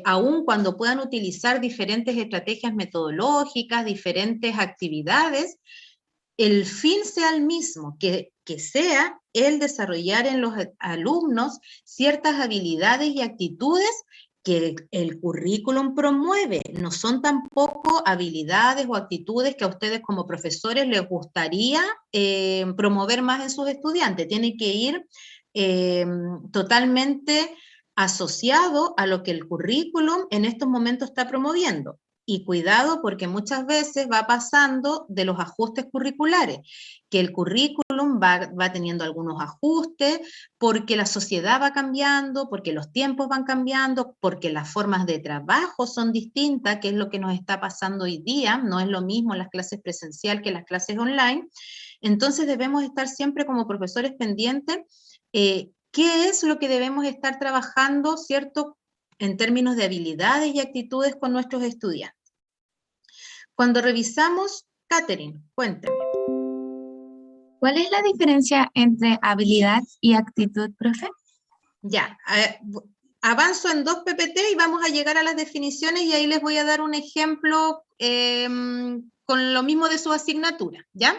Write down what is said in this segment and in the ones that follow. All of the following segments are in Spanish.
aun cuando puedan utilizar diferentes estrategias metodológicas, diferentes actividades, el fin sea el mismo, que sea el desarrollar en los alumnos ciertas habilidades y actitudes que el currículum promueve. No son tampoco habilidades o actitudes que a ustedes como profesores les gustaría promover más en sus estudiantes. Tiene que ir totalmente asociado a lo que el currículum en estos momentos está promoviendo. Y cuidado porque muchas veces va pasando de los ajustes curriculares, que el currículum va teniendo algunos ajustes porque la sociedad va cambiando, porque los tiempos van cambiando, porque las formas de trabajo son distintas, que es lo que nos está pasando hoy día, no es lo mismo las clases presencial que las clases online. Entonces debemos estar siempre como profesores pendientes qué es lo que debemos estar trabajando, ¿cierto?, en términos de habilidades y actitudes con nuestros estudiantes. Cuando revisamos, Catherine, cuéntame. ¿Cuál es la diferencia entre habilidad y actitud, profe? Ya, avanzo en 2 PPT y vamos a llegar a las definiciones y ahí les voy a dar un ejemplo con lo mismo de su asignatura, ¿ya?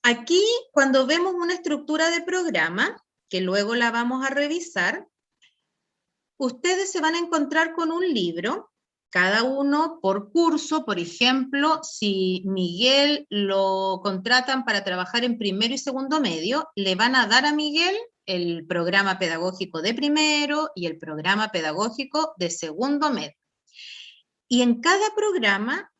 Aquí, cuando vemos una estructura de programa, que luego la vamos a revisar, ustedes se van a encontrar con un libro, cada uno por curso. Por ejemplo, si Miguel lo contratan para trabajar en primero y segundo medio, le van a dar a Miguel el programa pedagógico de primero y el programa pedagógico de segundo medio. Y en cada programa,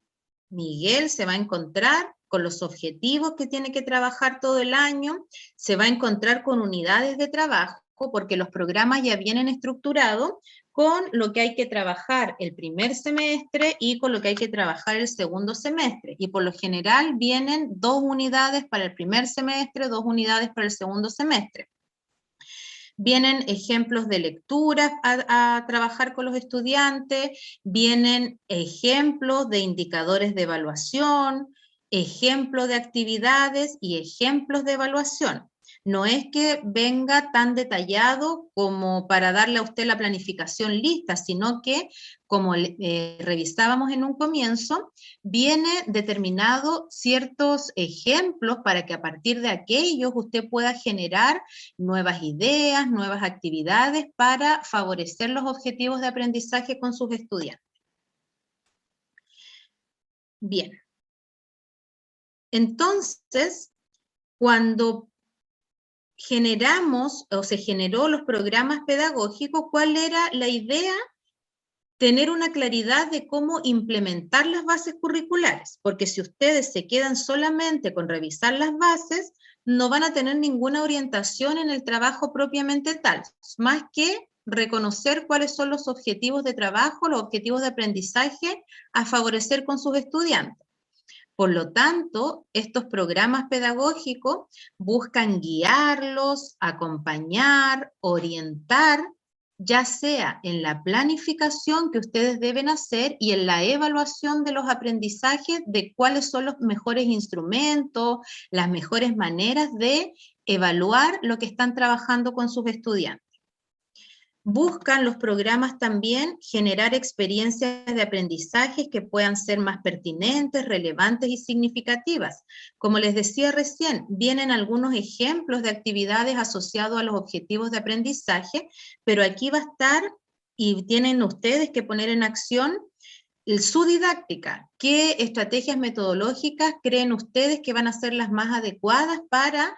Miguel se va a encontrar con los objetivos que tiene que trabajar todo el año, se va a encontrar con unidades de trabajo, porque los programas ya vienen estructurados con lo que hay que trabajar el primer semestre y con lo que hay que trabajar el segundo semestre. Y por lo general vienen 2 unidades para el primer semestre, 2 unidades para el segundo semestre. Vienen ejemplos de lecturas a trabajar con los estudiantes, vienen ejemplos de indicadores de evaluación, ejemplos de actividades y ejemplos de evaluación. No es que venga tan detallado como para darle a usted la planificación lista, sino que, como revisábamos en un comienzo, viene determinado ciertos ejemplos para que a partir de aquellos usted pueda generar nuevas ideas, nuevas actividades para favorecer los objetivos de aprendizaje con sus estudiantes. Bien. Entonces, cuando generamos o se generó los programas pedagógicos, ¿cuál era la idea? Tener una claridad de cómo implementar las bases curriculares, porque si ustedes se quedan solamente con revisar las bases, no van a tener ninguna orientación en el trabajo propiamente tal, más que reconocer cuáles son los objetivos de trabajo, los objetivos de aprendizaje a favorecer con sus estudiantes. Por lo tanto, estos programas pedagógicos buscan guiarlos, acompañar, orientar, ya sea en la planificación que ustedes deben hacer y en la evaluación de los aprendizajes de cuáles son los mejores instrumentos, las mejores maneras de evaluar lo que están trabajando con sus estudiantes. Buscan los programas también generar experiencias de aprendizaje que puedan ser más pertinentes, relevantes y significativas. Como les decía recién, vienen algunos ejemplos de actividades asociados a los objetivos de aprendizaje, pero aquí va a estar y tienen ustedes que poner en acción su didáctica. ¿Qué estrategias metodológicas creen ustedes que van a ser las más adecuadas para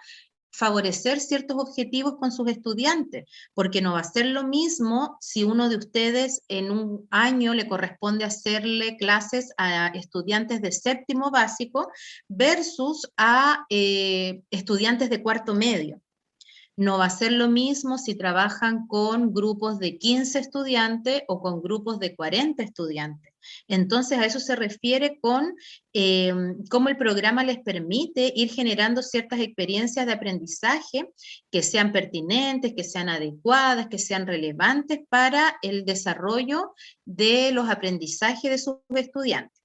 favorecer ciertos objetivos con sus estudiantes? Porque no va a ser lo mismo si uno de ustedes en un año le corresponde hacerle clases a estudiantes de séptimo básico versus a estudiantes de cuarto medio. No va a ser lo mismo si trabajan con grupos de 15 estudiantes o con grupos de 40 estudiantes. Entonces, a eso se refiere con cómo el programa les permite ir generando ciertas experiencias de aprendizaje que sean pertinentes, que sean adecuadas, que sean relevantes para el desarrollo de los aprendizajes de sus estudiantes.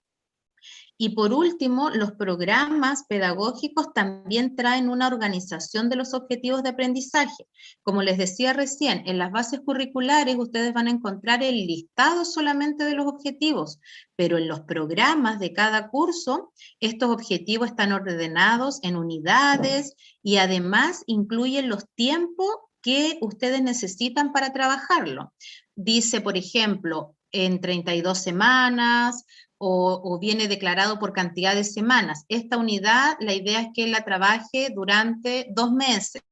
Y por último, los programas pedagógicos también traen una organización de los objetivos de aprendizaje. Como les decía recién, en las bases curriculares ustedes van a encontrar el listado solamente de los objetivos, pero en los programas de cada curso, estos objetivos están ordenados en unidades y además incluyen los tiempos que ustedes necesitan para trabajarlo. Dice, por ejemplo, en 32 semanas, o viene declarado por cantidad de semanas. Esta unidad, la idea es que la trabaje durante 2 meses.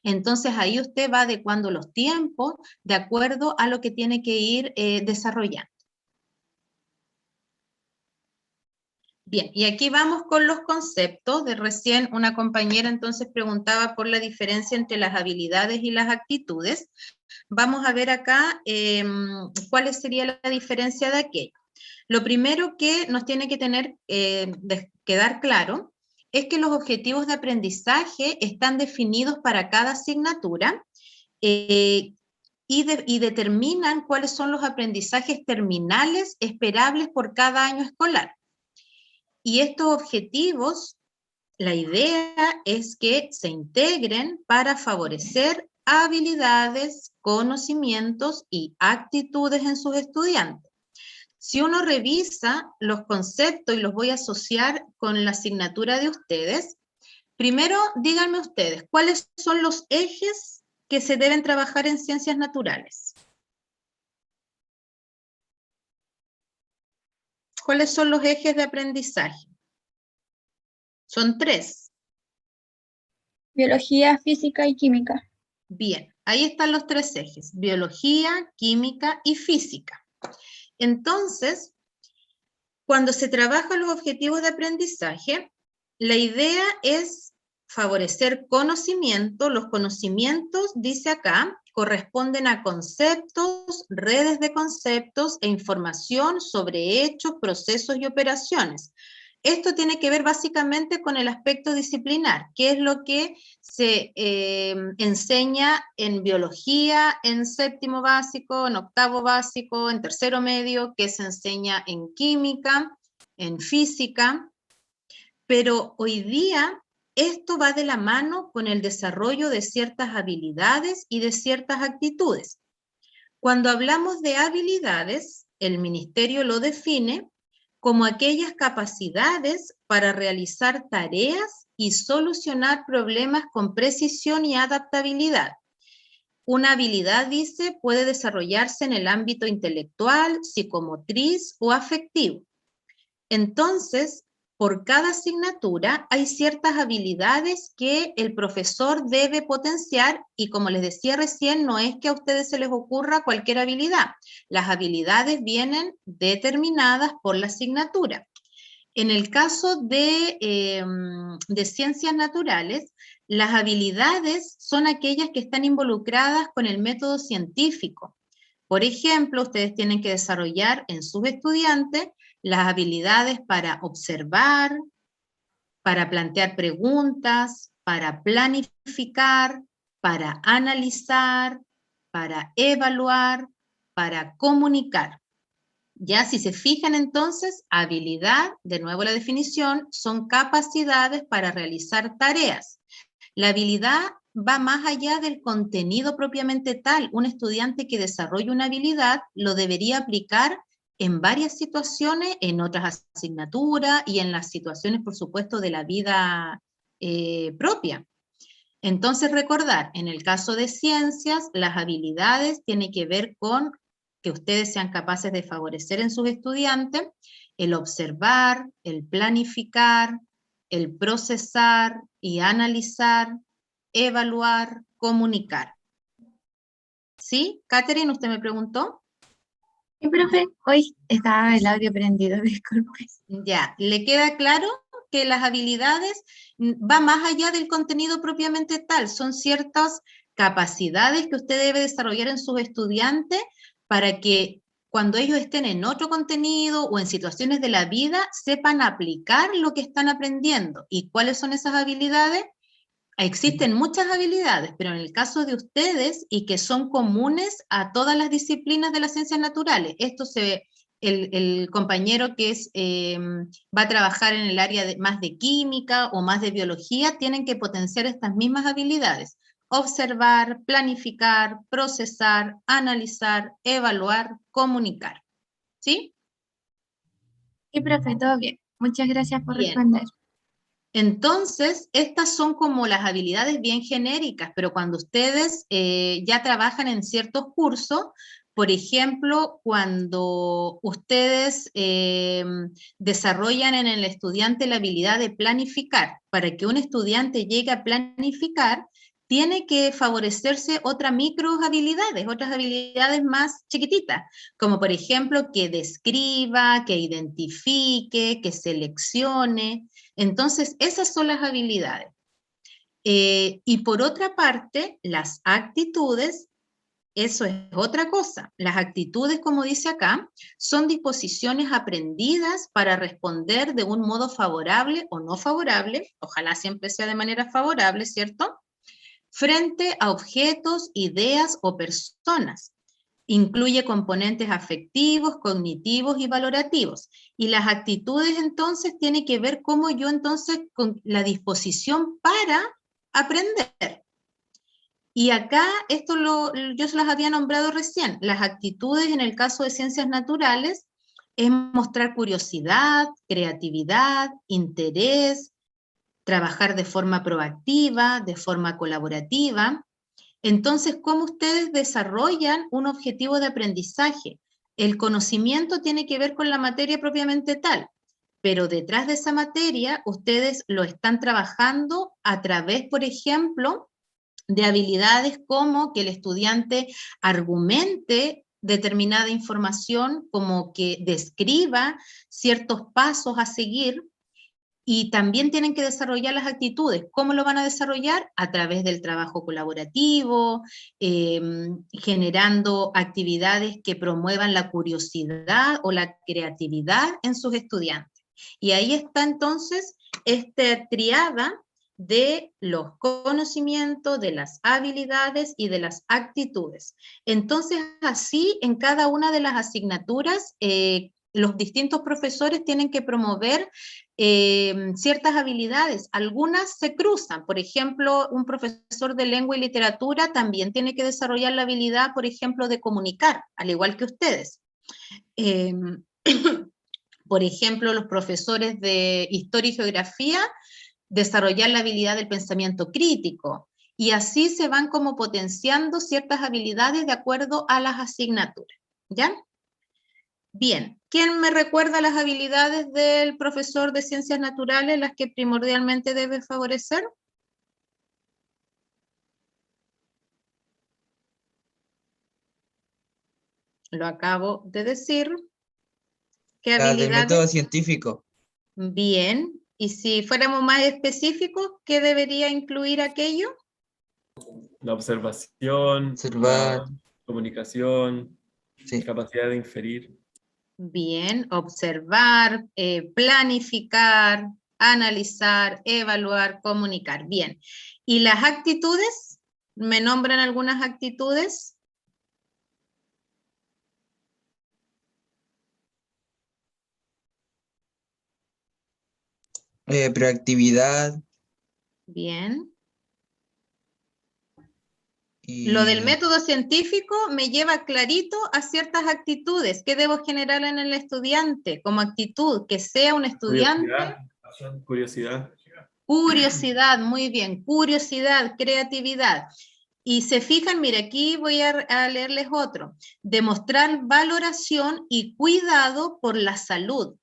Entonces ahí usted va adecuando los tiempos de acuerdo a lo que tiene que ir desarrollando. Bien, y aquí vamos con los conceptos. De recién una compañera entonces preguntaba por la diferencia entre las habilidades y las actitudes. Vamos a ver acá cuál sería la diferencia de aquello. Lo primero que nos tiene que quedar claro es que los objetivos de aprendizaje están definidos para cada asignatura y determinan cuáles son los aprendizajes terminales esperables por cada año escolar. Y estos objetivos, la idea es que se integren para favorecer habilidades, conocimientos y actitudes en sus estudiantes. Si uno revisa los conceptos y los voy a asociar con la asignatura de ustedes, primero díganme ustedes, ¿cuáles son los ejes que se deben trabajar en ciencias naturales? ¿Cuáles son los ejes de aprendizaje? Son 3. Biología, física y química. Bien, ahí están los 3 ejes, biología, química y física. Entonces, cuando se trabajan los objetivos de aprendizaje, la idea es favorecer conocimiento. Los conocimientos, dice acá, corresponden a conceptos, redes de conceptos e información sobre hechos, procesos y operaciones. Esto tiene que ver básicamente con el aspecto disciplinar, que es lo que se enseña en biología, en 7º básico, en 8º básico, en 3º medio, que se enseña en química, en física, pero hoy día esto va de la mano con el desarrollo de ciertas habilidades y de ciertas actitudes. Cuando hablamos de habilidades, el ministerio lo define como aquellas capacidades para realizar tareas y solucionar problemas con precisión y adaptabilidad. Una habilidad, dice, puede desarrollarse en el ámbito intelectual, psicomotriz o afectivo. Entonces, por cada asignatura hay ciertas habilidades que el profesor debe potenciar y, como les decía recién, no es que a ustedes se les ocurra cualquier habilidad. Las habilidades vienen determinadas por la asignatura. En el caso de ciencias naturales, las habilidades son aquellas que están involucradas con el método científico. Por ejemplo, ustedes tienen que desarrollar en sus estudiantes las habilidades para observar, para plantear preguntas, para planificar, para analizar, para evaluar, para comunicar. Ya si se fijan entonces, habilidad, de nuevo la definición, son capacidades para realizar tareas. La habilidad va más allá del contenido propiamente tal. Un estudiante que desarrolla una habilidad lo debería aplicar en varias situaciones, en otras asignaturas y en las situaciones, por supuesto, de la vida propia. Entonces, recordar, en el caso de ciencias, las habilidades tienen que ver con que ustedes sean capaces de favorecer en sus estudiantes el observar, el planificar, el procesar y analizar, evaluar, comunicar. ¿Sí? Catherine, ¿usted me preguntó? Sí, profe, hoy estaba el audio prendido, disculpe. Ya, ¿le queda claro que las habilidades van más allá del contenido propiamente tal? Son ciertas capacidades que usted debe desarrollar en sus estudiantes para que cuando ellos estén en otro contenido o en situaciones de la vida, sepan aplicar lo que están aprendiendo. ¿Y cuáles son esas habilidades? Existen muchas habilidades, pero en el caso de ustedes, y que son comunes a todas las disciplinas de las ciencias naturales, esto se el compañero que va a trabajar en el área más de química o más de biología, tienen que potenciar estas mismas habilidades. Observar, planificar, procesar, analizar, evaluar, comunicar. ¿Sí? Sí, profe, todo bien. Muchas gracias por Bien. responder. Entonces, estas son como las habilidades bien genéricas, pero cuando ustedes ya trabajan en ciertos cursos, por ejemplo, cuando ustedes desarrollan en el estudiante la habilidad de planificar, para que un estudiante llegue a planificar, tiene que favorecerse otras micro habilidades, otras habilidades más chiquititas, como por ejemplo que describa, que identifique, que seleccione. Entonces, esas son las habilidades. Y por otra parte, las actitudes, eso es otra cosa. Las actitudes, como dice acá, son disposiciones aprendidas para responder de un modo favorable o no favorable, ojalá siempre sea de manera favorable, ¿cierto? Frente a objetos, ideas o personas. Incluye componentes afectivos, cognitivos y valorativos. Y las actitudes entonces tienen que ver cómo yo entonces con la disposición para aprender. Y acá yo se las había nombrado recién. Las actitudes en el caso de ciencias naturales es mostrar curiosidad, creatividad, interés, trabajar de forma proactiva, de forma colaborativa. Entonces, ¿cómo ustedes desarrollan un objetivo de aprendizaje? El conocimiento tiene que ver con la materia propiamente tal, pero detrás de esa materia ustedes lo están trabajando a través, por ejemplo, de habilidades como que el estudiante argumente determinada información, como que describa ciertos pasos a seguir, y también tienen que desarrollar las actitudes. ¿Cómo lo van a desarrollar? A través del trabajo colaborativo, generando actividades que promuevan la curiosidad o la creatividad en sus estudiantes. Y ahí está entonces esta triada de los conocimientos, de las habilidades y de las actitudes. Entonces, así en cada una de las asignaturas, los distintos profesores tienen que promover ciertas habilidades. Algunas se cruzan. Por ejemplo, un profesor de lengua y literatura también tiene que desarrollar la habilidad, por ejemplo, de comunicar, al igual que ustedes. Por ejemplo, los profesores de historia y geografía, desarrollar la habilidad del pensamiento crítico. Y así se van como potenciando ciertas habilidades de acuerdo a las asignaturas. ¿Ya? Bien, ¿quién me recuerda las habilidades del profesor de ciencias naturales, las que primordialmente debe favorecer? Lo acabo de decir. ¿Qué La del método habilidades? científico. Bien, y si fuéramos más específicos, ¿qué debería incluir aquello? La observación, Observar. la comunicación, Sí. capacidad de inferir. Bien, observar, planificar, analizar, evaluar, comunicar. Bien, ¿y las actitudes? ¿Me nombran algunas actitudes? Proactividad Bien. Lo del y método científico me lleva clarito a ciertas actitudes que debo generar en el estudiante como actitud, que sea un estudiante. Curiosidad. Curiosidad, muy bien, curiosidad, creatividad. Y se fijan, mire, aquí voy a leerles otro. Demostrar valoración y cuidado por la salud.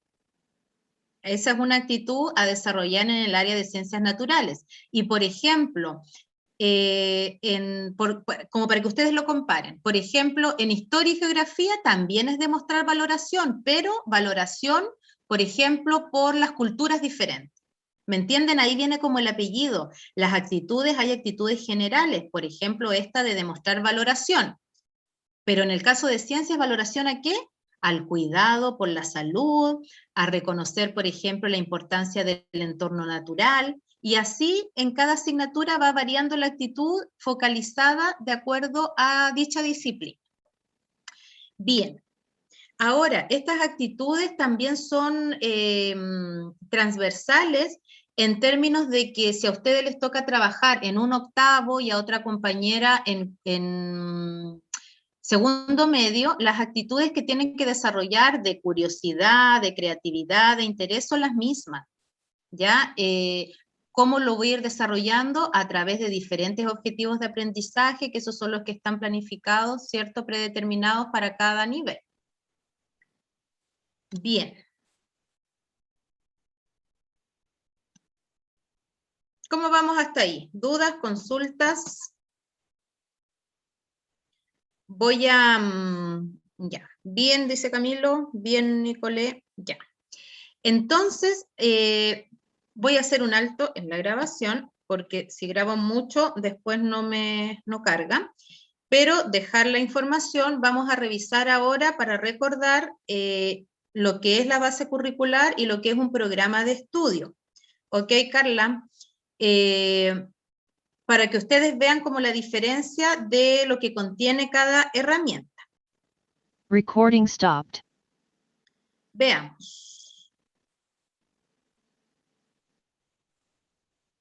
Esa es una actitud a desarrollar en el área de ciencias naturales. Y por ejemplo, como para que ustedes lo comparen. Por ejemplo, en historia y geografía también es demostrar valoración, pero valoración, por ejemplo, por las culturas diferentes. ¿Me entienden? Ahí viene como el apellido. Las actitudes, hay actitudes generales, por ejemplo, esta de demostrar valoración. Pero en el caso de ciencias, ¿valoración a qué? Al cuidado por la salud, a reconocer, por ejemplo, la importancia del entorno natural, y así en cada asignatura va variando la actitud focalizada de acuerdo a dicha disciplina. Bien, Ahora, estas actitudes también son transversales en términos de que si a ustedes les toca trabajar en un octavo y a otra compañera en segundo medio, las actitudes que tienen que desarrollar de curiosidad, de creatividad, de interés son las mismas, ¿ya? ¿Cómo lo voy a ir desarrollando? A través de diferentes objetivos de aprendizaje, que esos son los que están planificados, ¿cierto? Predeterminados para cada nivel. Bien. ¿Cómo vamos hasta ahí? ¿Dudas, consultas? Voy a... ya. Bien, dice Camilo. Bien, Nicolé. Ya. Entonces, voy a hacer un alto en la grabación, porque si grabo mucho, después no carga. Pero dejar la información, vamos a revisar ahora para recordar lo que es la base curricular y lo que es un programa de estudio. ¿Ok, Carla? Para que ustedes vean como la diferencia de lo que contiene cada herramienta. Recording stopped. Veamos.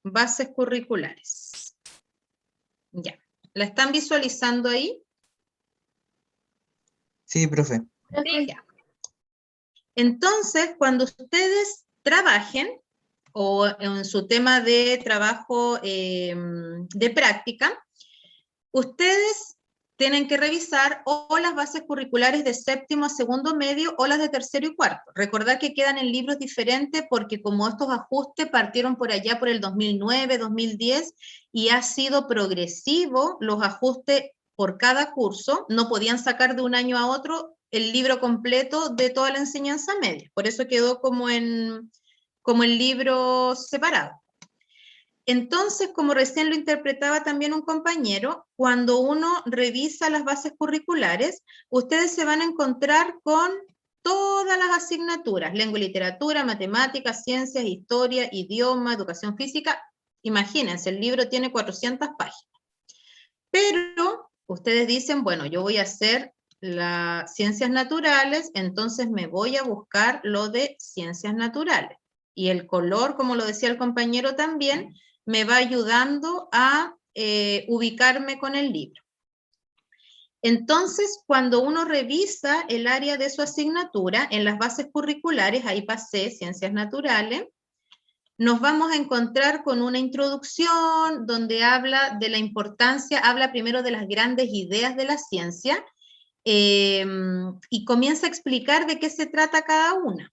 Bases curriculares. Ya. ¿La están visualizando ahí? Sí, profe. Sí, ya. Entonces, cuando ustedes trabajen, o en su tema de trabajo de práctica, ustedes tienen que revisar o las bases curriculares de séptimo a segundo medio o las de tercero y cuarto. Recordad que quedan en libros diferentes porque como estos ajustes partieron por allá por el 2009, 2010 y ha sido progresivo los ajustes por cada curso, no podían sacar de un año a otro el libro completo de toda la enseñanza media. Por eso quedó como el libro separado. Entonces, como recién lo interpretaba también un compañero, cuando uno revisa las bases curriculares, ustedes se van a encontrar con todas las asignaturas, lengua y literatura, matemáticas, ciencias, historia, idioma, educación física. Imagínense, el libro tiene 400 páginas. Pero ustedes dicen, bueno, yo voy a hacer las ciencias naturales, entonces me voy a buscar lo de ciencias naturales. Y el color, como lo decía el compañero también, me va ayudando a ubicarme con el libro. Entonces, cuando uno revisa el área de su asignatura, en las bases curriculares, ahí pasé ciencias naturales, nos vamos a encontrar con una introducción donde habla de la importancia, habla primero de las grandes ideas de la ciencia y comienza a explicar de qué se trata cada una.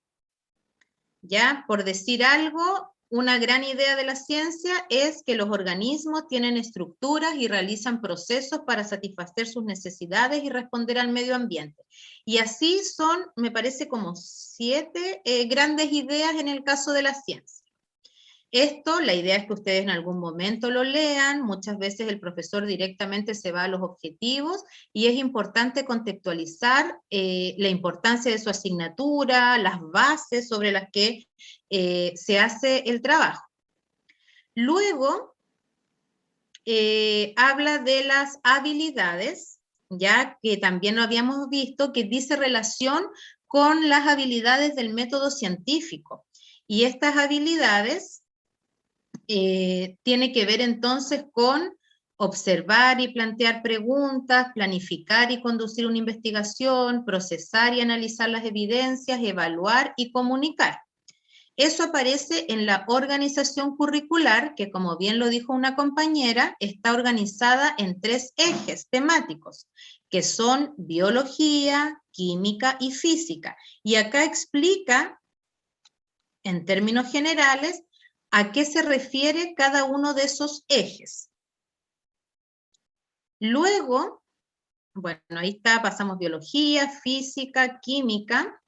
Ya, por decir algo, una gran idea de la ciencia es que los organismos tienen estructuras y realizan procesos para satisfacer sus necesidades y responder al medio ambiente. Y así son, me parece, como 7 grandes ideas en el caso de la ciencia. Esto, la idea es que ustedes en algún momento lo lean, muchas veces el profesor directamente se va a los objetivos y es importante contextualizar la importancia de su asignatura, las bases sobre las que se hace el trabajo. Luego, habla de las habilidades, ya que también lo habíamos visto, que dice relación con las habilidades del método científico. Y estas habilidades tiene que ver entonces con observar y plantear preguntas, planificar y conducir una investigación, procesar y analizar las evidencias, evaluar y comunicar. Eso aparece en la organización curricular, que como bien lo dijo una compañera, está organizada en 3 ejes temáticos, que son biología, química y física. Y acá explica, en términos generales, ¿a qué se refiere cada uno de esos ejes? Luego, bueno, ahí está, pasamos biología, física, química,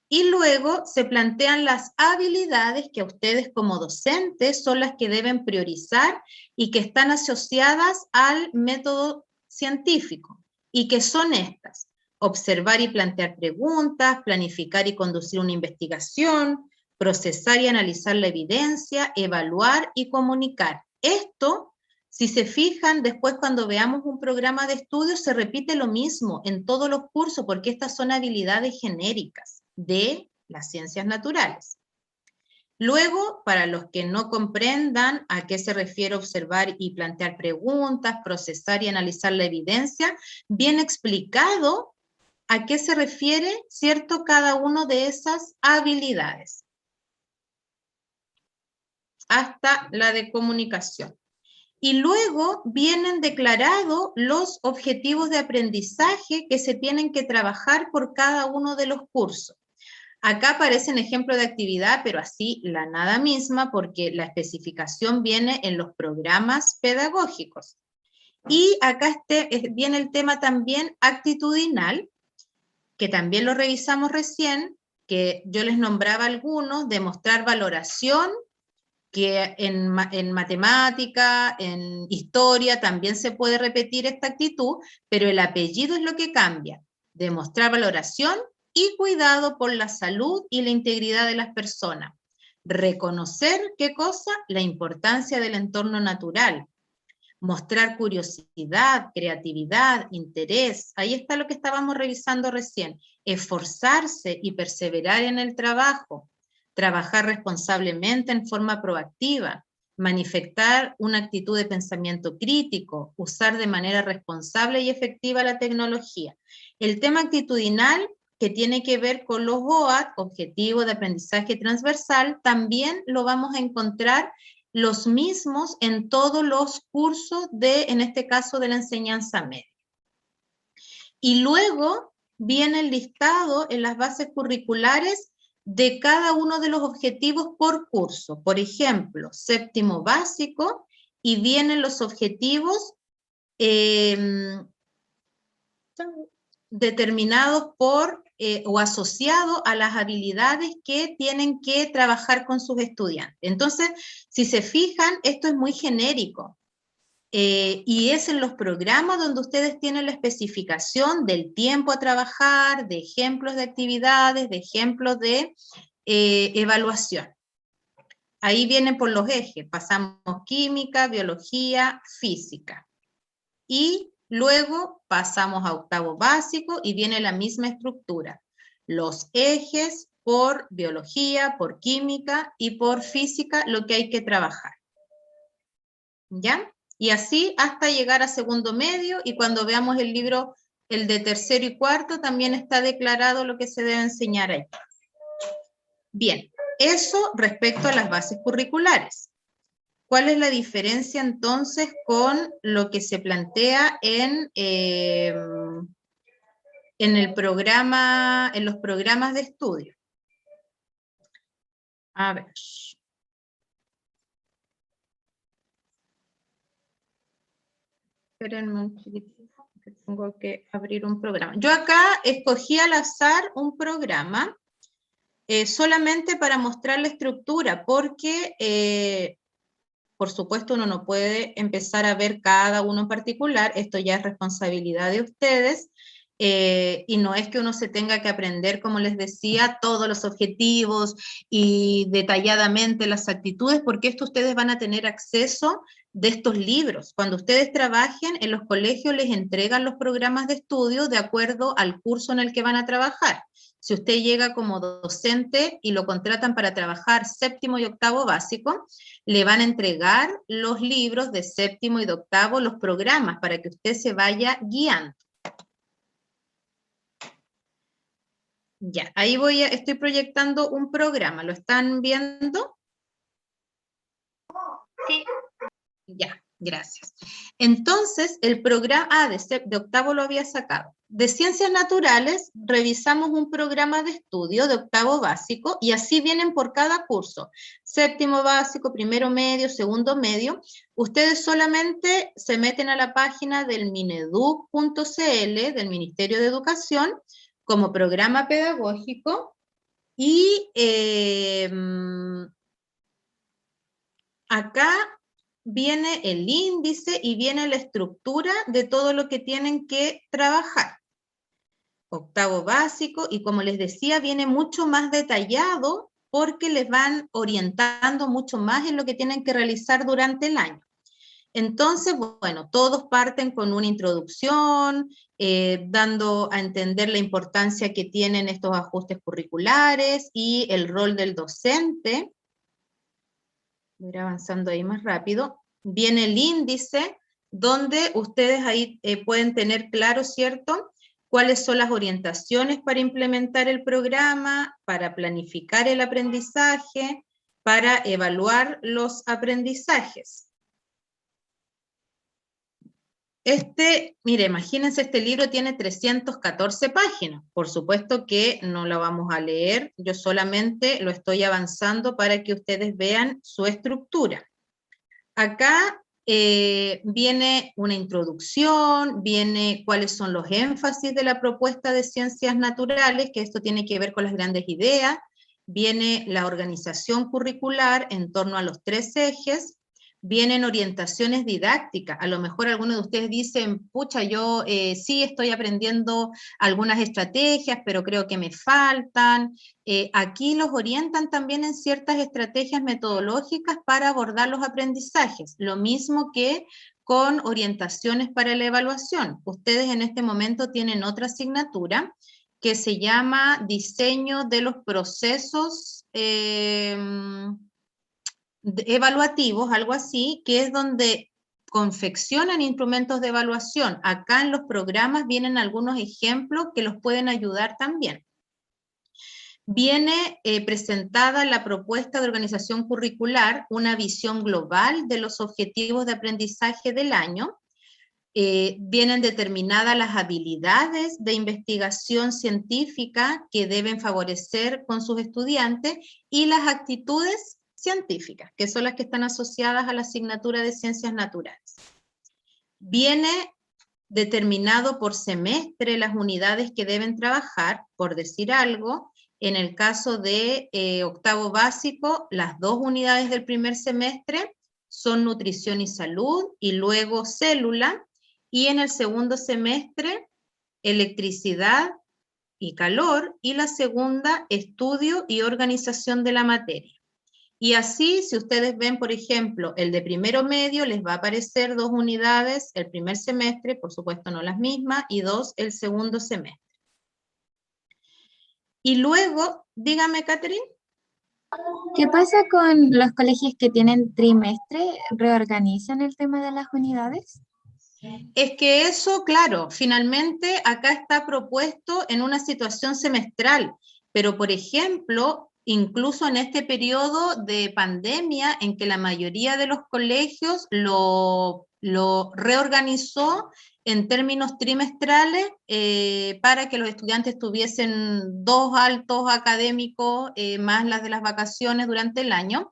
y luego se plantean las habilidades que a ustedes como docentes son las que deben priorizar y que están asociadas al método científico, y que son estas: observar y plantear preguntas, planificar y conducir una investigación, procesar y analizar la evidencia, evaluar y comunicar. Esto Si se fijan, después cuando veamos un programa de estudio se repite lo mismo en todos los cursos, porque estas son habilidades genéricas de las ciencias naturales. Luego, para los que no comprendan a qué se refiere observar y plantear preguntas, procesar y analizar la evidencia, bien explicado a qué se refiere, ¿cierto?, cada una de esas habilidades. Hasta la de comunicación. Y luego vienen declarados los objetivos de aprendizaje que se tienen que trabajar por cada uno de los cursos. Acá aparecen ejemplos de actividad, pero así la nada misma, porque la especificación viene en los programas pedagógicos. Y acá viene el tema también actitudinal, que también lo revisamos recién, que yo les nombraba algunos, demostrar valoración, que en matemática, en historia, también se puede repetir esta actitud, pero el apellido es lo que cambia. Demostrar valoración y cuidado por la salud y la integridad de las personas. Reconocer, ¿qué cosa? La importancia del entorno natural. Mostrar curiosidad, creatividad, interés. Ahí está lo que estábamos revisando recién. Esforzarse y perseverar en el trabajo. Trabajar responsablemente en forma proactiva, manifestar una actitud de pensamiento crítico, usar de manera responsable y efectiva la tecnología. El tema actitudinal, que tiene que ver con los OAT, Objetivos de Aprendizaje Transversal, también lo vamos a encontrar los mismos en todos los cursos en este caso, de la enseñanza media. Y luego viene el listado en las bases curriculares de cada uno de los objetivos por curso. Por ejemplo, séptimo básico, y vienen los objetivos determinados por o asociados a las habilidades que tienen que trabajar con sus estudiantes. Entonces, si se fijan, esto es muy genérico. Y es en los programas donde ustedes tienen la especificación del tiempo a trabajar, de ejemplos de actividades, de ejemplos de evaluación. Ahí vienen por los ejes, pasamos química, biología, física. Y luego pasamos a octavo básico y viene la misma estructura. Los ejes por biología, por química y por física, lo que hay que trabajar. ¿Ya? Y así hasta llegar a segundo medio, y cuando veamos el libro, el de tercero y cuarto, también está declarado lo que se debe enseñar ahí. Bien, eso respecto a las bases curriculares. ¿Cuál es la diferencia entonces con lo que se plantea en el programa, en los programas de estudio? A ver. Espérenme un chiquitito, que tengo que abrir un programa. Yo acá escogí al azar un programa solamente para mostrar la estructura, porque por supuesto uno no puede empezar a ver cada uno en particular, esto ya es responsabilidad de ustedes, y no es que uno se tenga que aprender, como les decía, todos los objetivos y detalladamente las actitudes, porque esto ustedes van a tener acceso de estos libros. Cuando ustedes trabajen en los colegios les entregan los programas de estudio de acuerdo al curso en el que van a trabajar. Si usted llega como docente y lo contratan para trabajar séptimo y octavo básico, le van a entregar los libros de séptimo y de octavo, los programas, para que usted se vaya guiando. Ya, ahí estoy proyectando un programa, ¿lo están viendo? Sí. Ya, gracias. Entonces, el programa, de octavo lo había sacado. De ciencias naturales, revisamos un programa de estudio de octavo básico, y así vienen por cada curso. Séptimo básico, primero medio, segundo medio. Ustedes solamente se meten a la página del mineduc.cl, del Ministerio de Educación, como programa pedagógico, y acá viene el índice y viene la estructura de todo lo que tienen que trabajar. Octavo básico, y como les decía, viene mucho más detallado porque les van orientando mucho más en lo que tienen que realizar durante el año. Entonces, bueno, todos parten con una introducción, dando a entender la importancia que tienen estos ajustes curriculares y el rol del docente. Voy a ir avanzando ahí más rápido. Viene el índice, donde ustedes ahí pueden tener claro, ¿cierto?, cuáles son las orientaciones para implementar el programa, para planificar el aprendizaje, para evaluar los aprendizajes. Mire, imagínense, este libro tiene 314 páginas. Por supuesto que no lo vamos a leer, yo solamente lo estoy avanzando para que ustedes vean su estructura. Acá viene una introducción, viene cuáles son los énfasis de la propuesta de ciencias naturales, que esto tiene que ver con las grandes ideas, viene la organización curricular en torno a los 3 ejes, vienen orientaciones didácticas. A lo mejor algunos de ustedes dicen, pucha, yo sí estoy aprendiendo algunas estrategias, pero creo que me faltan. Aquí los orientan también en ciertas estrategias metodológicas para abordar los aprendizajes, lo mismo que con orientaciones para la evaluación. Ustedes en este momento tienen otra asignatura que se llama Diseño de los Procesos evaluativos, algo así, que es donde confeccionan instrumentos de evaluación. Acá en los programas vienen algunos ejemplos que los pueden ayudar también. Viene presentada la propuesta de organización curricular, una visión global de los objetivos de aprendizaje del año. Vienen determinadas las habilidades de investigación científica que deben favorecer con sus estudiantes y las actitudes científicas, que son las que están asociadas a la asignatura de ciencias naturales. Viene determinado por semestre las unidades que deben trabajar, por decir algo. En el caso de octavo básico, las 2 unidades del primer semestre son nutrición y salud, y luego célula, y en el segundo semestre, electricidad y calor, y la segunda, estudio y organización de la materia. Y así, si ustedes ven, por ejemplo, el de primero medio, les va a aparecer 2 unidades el primer semestre, por supuesto no las mismas, y 2 el segundo semestre. Y luego, dígame, Catherine. ¿Qué pasa con los colegios que tienen trimestre? ¿Reorganizan el tema de las unidades? Es que eso, claro, finalmente acá está propuesto en una situación semestral, pero por ejemplo, incluso en este periodo de pandemia en que la mayoría de los colegios lo reorganizó en términos trimestrales para que los estudiantes tuviesen 2 altos académicos más las de las vacaciones durante el año.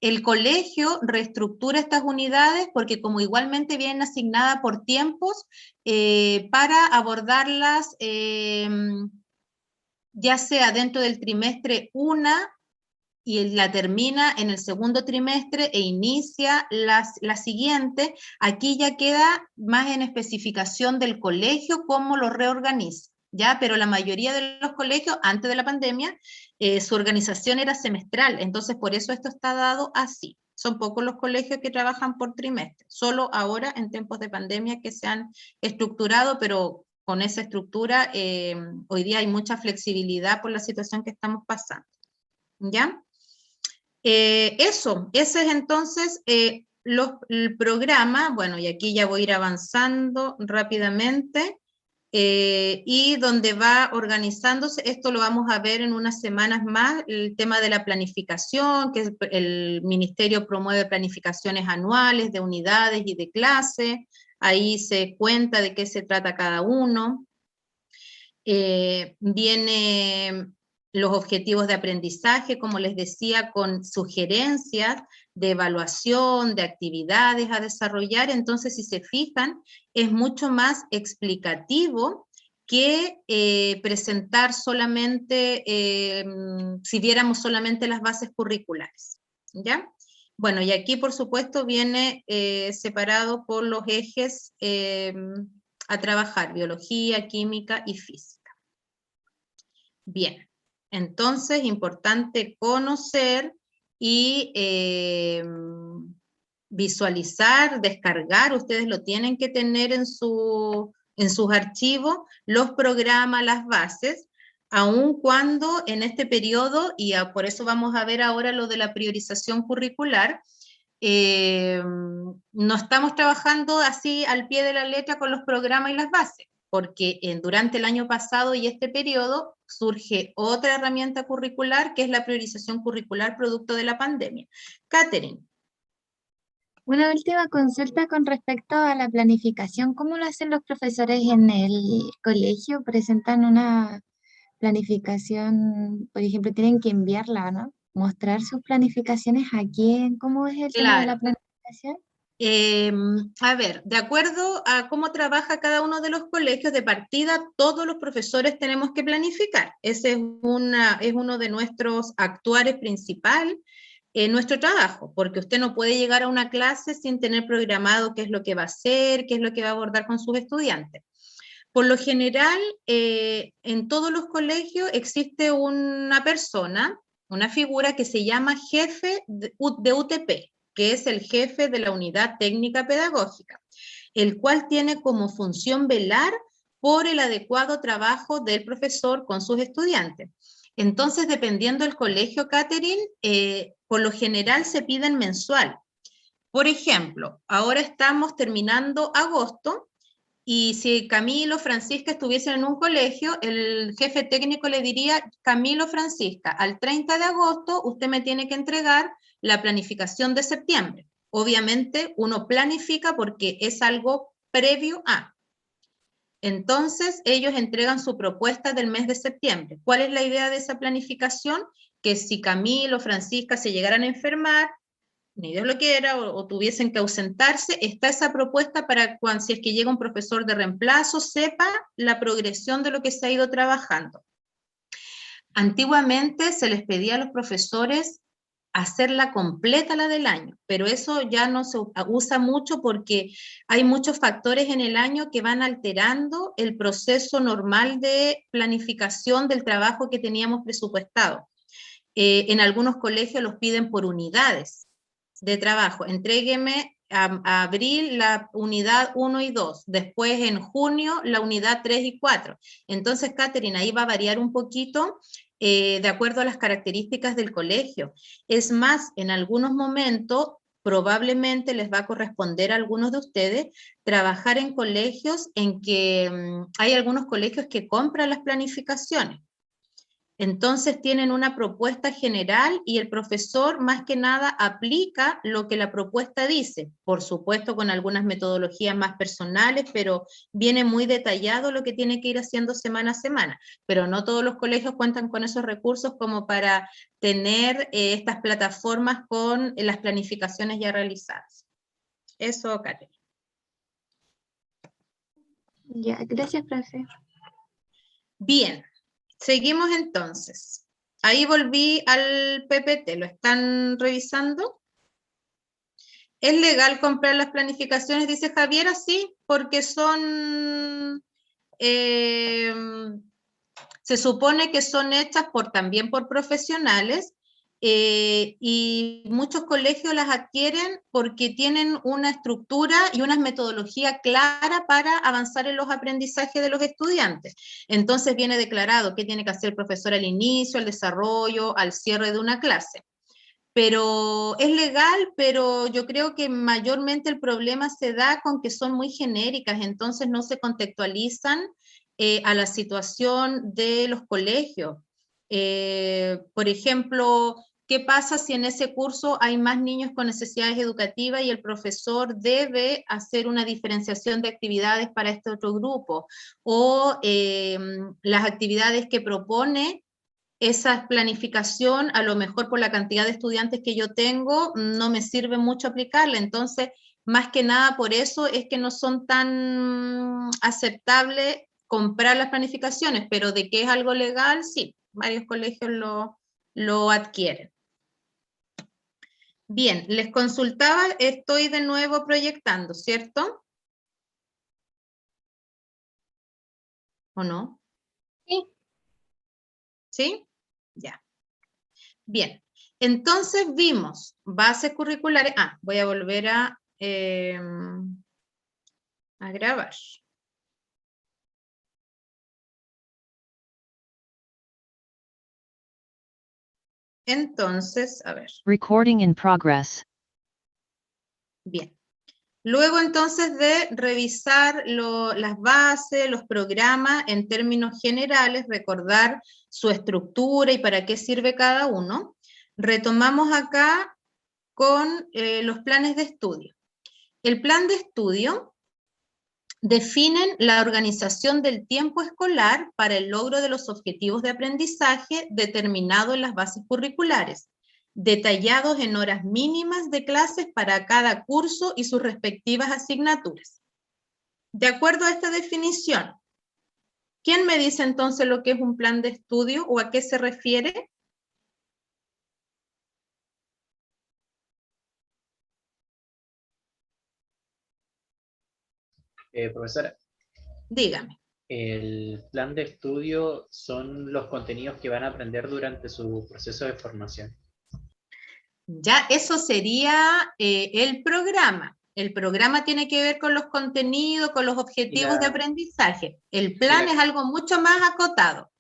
El colegio reestructura estas unidades porque como igualmente vienen asignadas por tiempos para abordarlas ya sea dentro del trimestre una y la termina en el segundo trimestre e inicia la siguiente. Aquí ya queda más en especificación del colegio cómo lo reorganiza, ¿ya? Pero la mayoría de los colegios, antes de la pandemia, su organización era semestral, entonces por eso esto está dado así. Son pocos los colegios que trabajan por trimestre, solo ahora en tiempos de pandemia que se han estructurado, pero con esa estructura hoy día hay mucha flexibilidad por la situación que estamos pasando, ¿ya? Ese es entonces el programa. Bueno, y aquí ya voy a ir avanzando rápidamente, y donde va organizándose, esto lo vamos a ver en unas semanas más, el tema de la planificación, que el Ministerio promueve planificaciones anuales de unidades y de clases, ahí se cuenta de qué se trata cada uno. Viene los objetivos de aprendizaje, como les decía, con sugerencias de evaluación, de actividades a desarrollar. Entonces, si se fijan, es mucho más explicativo que presentar solamente, si viéramos solamente las bases curriculares, ¿ya? Bueno, y aquí, por supuesto, viene separado por los ejes a trabajar, biología, química y física. Bien, entonces importante conocer y visualizar, descargar, ustedes lo tienen que tener en sus archivos, los programas, las bases, aun cuando en este periodo, y por eso vamos a ver ahora lo de la priorización curricular, no estamos trabajando así al pie de la letra con los programas y las bases, porque durante el año pasado y este periodo surge otra herramienta curricular que es la priorización curricular producto de la pandemia. Catherine. Una última consulta con respecto a la planificación. ¿Cómo lo hacen los profesores en el colegio? ¿Presentan una planificación, por ejemplo, tienen que enviarla, ¿no? Mostrar sus planificaciones a quién? ¿Cómo es el tema de la Claro. planificación? A ver, de acuerdo a cómo trabaja cada uno de los colegios, de partida todos los profesores tenemos que planificar. Ese es uno de nuestros actuares principal en nuestro trabajo, porque usted no puede llegar a una clase sin tener programado qué es lo que va a hacer, qué es lo que va a abordar con sus estudiantes. Por lo general, en todos los colegios existe una persona, una figura que se llama jefe de UTP, que es el jefe de la unidad técnica pedagógica, el cual tiene como función velar por el adecuado trabajo del profesor con sus estudiantes. Entonces, dependiendo del colegio, Catherine, por lo general se piden mensual. Por ejemplo, ahora estamos terminando agosto, y si Camilo o Francisca estuviesen en un colegio, el jefe técnico le diría, Camilo, Francisca, al 30 de agosto usted me tiene que entregar la planificación de septiembre. Obviamente uno planifica porque es algo previo a. Entonces ellos entregan su propuesta del mes de septiembre. ¿Cuál es la idea de esa planificación? Que si Camilo o Francisca se llegaran a enfermar, ni Dios lo quiera, o tuviesen que ausentarse, está esa propuesta para cuando, si es que llega un profesor de reemplazo, sepa la progresión de lo que se ha ido trabajando. Antiguamente se les pedía a los profesores hacerla completa la del año, pero eso ya no se usa mucho porque hay muchos factores en el año que van alterando el proceso normal de planificación del trabajo que teníamos presupuestado. En algunos colegios los piden por unidades de trabajo. Entrégueme a abril la unidad 1 y 2, después en junio la unidad 3 y 4. Entonces, Catherine, ahí va a variar un poquito de acuerdo a las características del colegio. Es más, en algunos momentos probablemente les va a corresponder a algunos de ustedes trabajar en colegios en que hay algunos colegios que compran las planificaciones. Entonces tienen una propuesta general y el profesor más que nada aplica lo que la propuesta dice, por supuesto con algunas metodologías más personales, pero viene muy detallado lo que tiene que ir haciendo semana a semana, pero no todos los colegios cuentan con esos recursos como para tener estas plataformas con las planificaciones ya realizadas. Eso, Karen. Ya, gracias, profe. Bien. Seguimos entonces. Ahí volví al PPT, ¿lo están revisando? ¿Es legal comprar las planificaciones? Dice Javiera, sí, porque son, se supone que son hechas también por profesionales y muchos colegios las adquieren porque tienen una estructura y una metodología clara para avanzar en los aprendizajes de los estudiantes. Entonces viene declarado qué tiene que hacer el profesor al inicio, al desarrollo, al cierre de una clase. Pero es legal, pero yo creo que mayormente el problema se da con que son muy genéricas, entonces no se contextualizan a la situación de los colegios. Por ejemplo, ¿qué pasa si en ese curso hay más niños con necesidades educativas y el profesor debe hacer una diferenciación de actividades para este otro grupo? O las actividades que propone esa planificación, a lo mejor por la cantidad de estudiantes que yo tengo, no me sirve mucho aplicarla. Entonces, más que nada por eso es que no son tan aceptables comprar las planificaciones, pero de que es algo legal, sí, varios colegios lo adquieren. Bien, les consultaba, estoy de nuevo proyectando, ¿cierto? ¿O no? Sí. ¿Sí? Ya. Bien, Entonces vimos bases curriculares. Voy a volver a grabar. Entonces, a ver. Recording in progress. Bien. Luego entonces de revisar las bases, los programas en términos generales, recordar su estructura y para qué sirve cada uno, retomamos acá con los planes de estudio. El plan de estudio definen la organización del tiempo escolar para el logro de los objetivos de aprendizaje determinados en las bases curriculares, detallados en horas mínimas de clases para cada curso y sus respectivas asignaturas. De acuerdo a esta definición, ¿quién me dice entonces lo que es un plan de estudio o a qué se refiere? Profesora, Dígame. el plan de estudio son los contenidos que van a aprender durante su proceso de formación. Ya, eso sería el programa. El programa tiene que ver con los contenidos, con los objetivos de aprendizaje. El plan es algo mucho más acotado.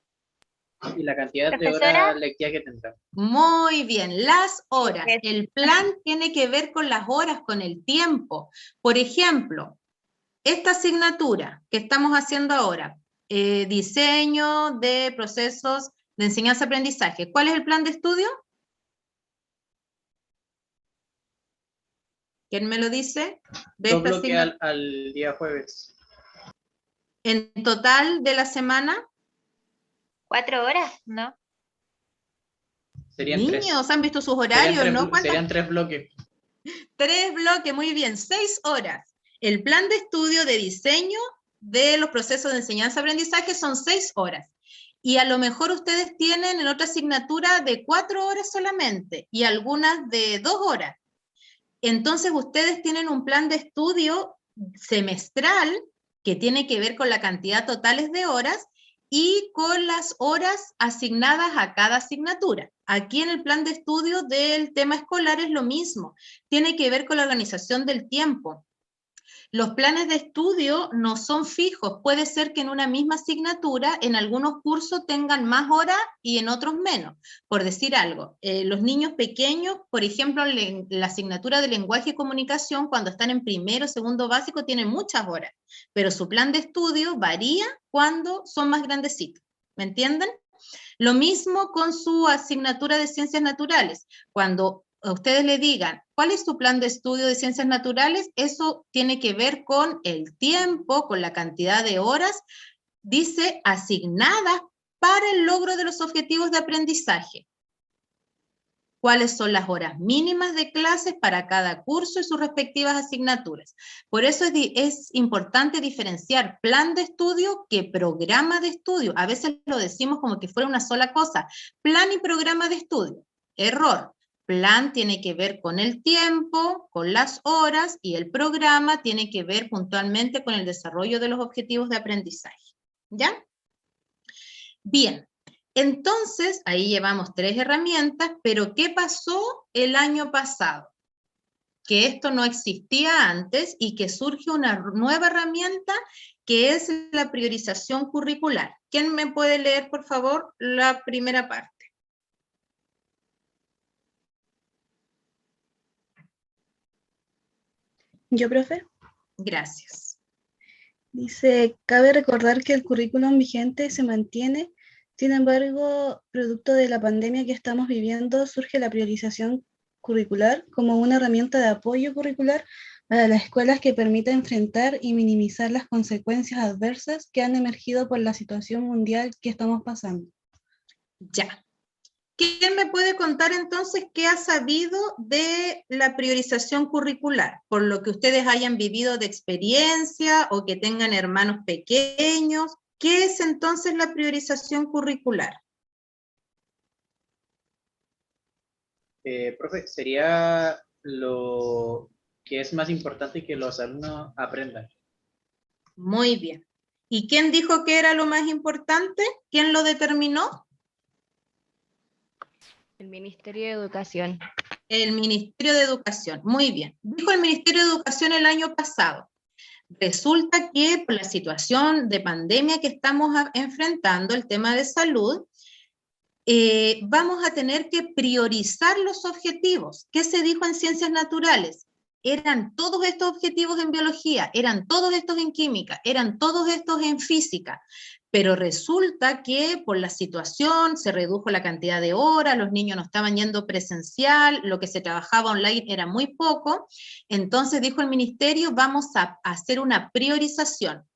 Y la cantidad de Profesora. horas lectivas que tendrán. Muy bien, las horas. Bien. El plan tiene que ver con las horas, con el tiempo. Por ejemplo, esta asignatura que estamos haciendo ahora, diseño de procesos de enseñanza-aprendizaje. ¿Cuál es el plan de estudio? ¿Quién me lo dice? De Dos esta bloques asignatura. al día jueves. En total de la semana. 4 horas, ¿no? Serían Niños, tres. han visto sus Serían horarios, tres, ¿no? serían 3 bloques. 3 bloques, muy bien, 6 horas. El plan de estudio de diseño de los procesos de enseñanza-aprendizaje son 6 horas. Y a lo mejor ustedes tienen en otra asignatura de 4 horas solamente y algunas de 2 horas. Entonces ustedes tienen un plan de estudio semestral que tiene que ver con la cantidad totales de horas y con las horas asignadas a cada asignatura. Aquí en el plan de estudio del tema escolar es lo mismo, tiene que ver con la organización del tiempo. Los planes de estudio no son fijos, puede ser que en una misma asignatura, en algunos cursos tengan más horas y en otros menos. Por decir algo, los niños pequeños, por ejemplo, la asignatura de lenguaje y comunicación, cuando están en primero o segundo básico, tienen muchas horas, pero su plan de estudio varía cuando son más grandecitos. ¿Me entienden? Lo mismo con su asignatura de ciencias naturales. Cuando a ustedes le digan, ¿cuál es su plan de estudio de ciencias naturales? Eso tiene que ver con el tiempo, con la cantidad de horas, dice, asignadas para el logro de los objetivos de aprendizaje. ¿Cuáles son las horas mínimas de clases para cada curso y sus respectivas asignaturas? Por eso es importante diferenciar plan de estudio que programa de estudio. A veces lo decimos como que fuera una sola cosa. Plan y programa de estudio. Error. Plan tiene que ver con el tiempo, con las horas, y el programa tiene que ver puntualmente con el desarrollo de los objetivos de aprendizaje. ¿Ya? Bien. Entonces, ahí llevamos 3 herramientas, pero ¿qué pasó el año pasado? Que esto no existía antes y que surge una nueva herramienta que es la priorización curricular. ¿Quién me puede leer, por favor, la primera parte? Yo, profe. Gracias. Dice, cabe recordar que el currículum vigente se mantiene, sin embargo, producto de la pandemia que estamos viviendo, surge la priorización curricular como una herramienta de apoyo curricular para las escuelas que permita enfrentar y minimizar las consecuencias adversas que han emergido por la situación mundial que estamos pasando. Ya. ¿Quién me puede contar entonces qué ha sabido de la priorización curricular? Por lo que ustedes hayan vivido de experiencia o que tengan hermanos pequeños. ¿Qué es entonces la priorización curricular? Profe, sería lo que es más importante que los alumnos aprendan. Muy bien. ¿Y quién dijo que era lo más importante? ¿Quién lo determinó? El Ministerio de Educación. El Ministerio de Educación, muy bien. Dijo el Ministerio de Educación el año pasado. Resulta que por la situación de pandemia que estamos enfrentando, el tema de salud, vamos a tener que priorizar los objetivos. ¿Qué se dijo en ciencias naturales? Eran todos estos objetivos en biología, eran todos estos en química, eran todos estos en física, pero resulta que por la situación se redujo la cantidad de horas, los niños no estaban yendo presencial, lo que se trabajaba online era muy poco, entonces dijo el ministerio, vamos a hacer una priorización.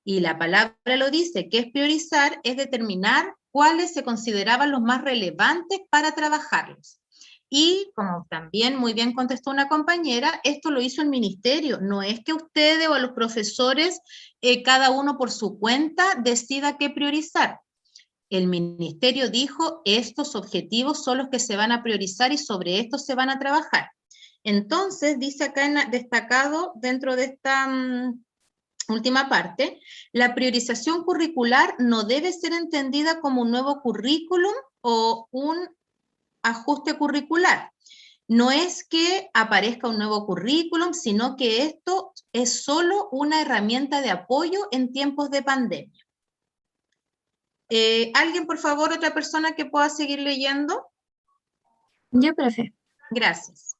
Y la palabra lo dice, que es priorizar, es determinar cuáles se consideraban los más relevantes para trabajarlos. Y como también muy bien contestó una compañera, esto lo hizo el ministerio, no es que ustedes o los profesores, cada uno por su cuenta, decida qué priorizar. El ministerio dijo, estos objetivos son los que se van a priorizar y sobre estos se van a trabajar. Entonces, dice acá destacado dentro de esta última parte, la priorización curricular no debe ser entendida como un nuevo currículum o un ajuste curricular. No es que aparezca un nuevo currículum, sino que esto es solo una herramienta de apoyo en tiempos de pandemia. ¿Alguien, por favor, otra persona que pueda seguir leyendo? Yo, profe. Gracias.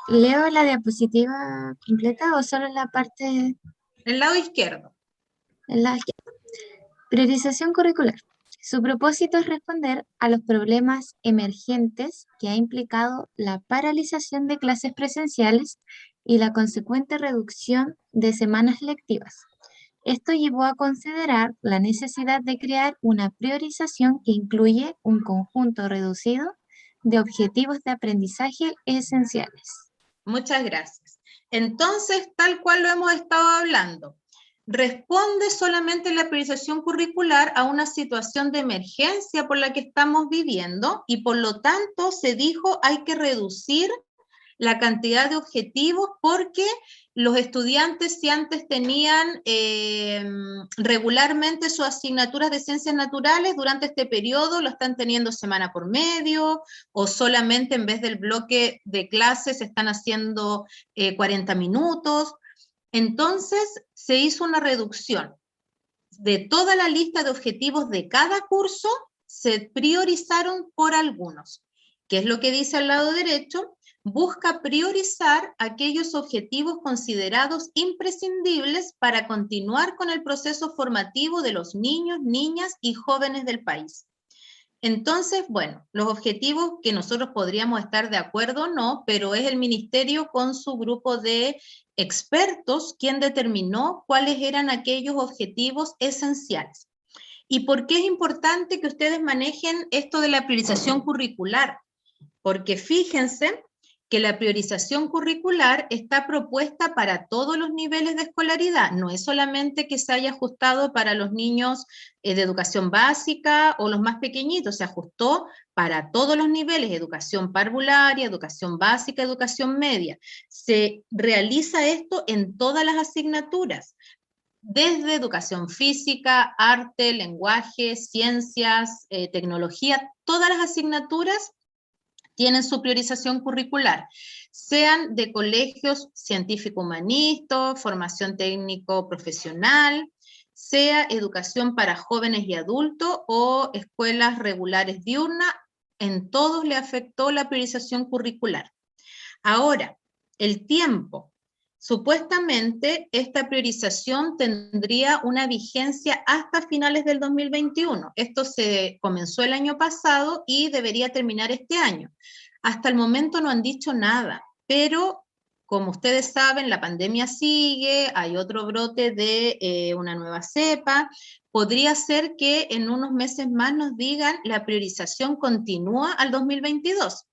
¿Leo la diapositiva completa o solo la parte? El lado izquierdo. El lado izquierdo. Priorización curricular. Su propósito es responder a los problemas emergentes que ha implicado la paralización de clases presenciales y la consecuente reducción de semanas lectivas. Esto llevó a considerar la necesidad de crear una priorización que incluye un conjunto reducido de objetivos de aprendizaje esenciales. Muchas gracias. Entonces, tal cual lo hemos estado hablando, responde solamente la priorización curricular a una situación de emergencia por la que estamos viviendo y por lo tanto se dijo hay que reducir la cantidad de objetivos porque los estudiantes si antes tenían regularmente sus asignaturas de ciencias naturales, durante este periodo lo están teniendo semana por medio o solamente en vez del bloque de clases están haciendo 40 minutos. Entonces se hizo una reducción de toda la lista de objetivos de cada curso, se priorizaron por algunos. ¿Qué es lo que dice al lado derecho? Busca priorizar aquellos objetivos considerados imprescindibles para continuar con el proceso formativo de los niños, niñas y jóvenes del país. Entonces, bueno, los objetivos que nosotros podríamos estar de acuerdo o no, pero es el ministerio con su grupo de expertos quien determinó cuáles eran aquellos objetivos esenciales. ¿Y por qué es importante que ustedes manejen esto de la priorización curricular? Porque fíjense que la priorización curricular está propuesta para todos los niveles de escolaridad, no es solamente que se haya ajustado para los niños de educación básica o los más pequeñitos, se ajustó para todos los niveles, educación parvularia, educación básica, educación media. Se realiza esto en todas las asignaturas, desde educación física, arte, lenguaje, ciencias, tecnología, todas las asignaturas tienen su priorización curricular, sean de colegios científico-humanistas, formación técnico-profesional, sea educación para jóvenes y adultos o escuelas regulares diurnas, en todos le afectó la priorización curricular. Ahora, el tiempo. Supuestamente esta priorización tendría una vigencia hasta finales del 2021. Esto se comenzó el año pasado y debería terminar este año. Hasta el momento no han dicho nada, pero como ustedes saben, la pandemia sigue, hay otro brote de una nueva cepa. Podría ser que en unos meses más nos digan la priorización continúa al 2022.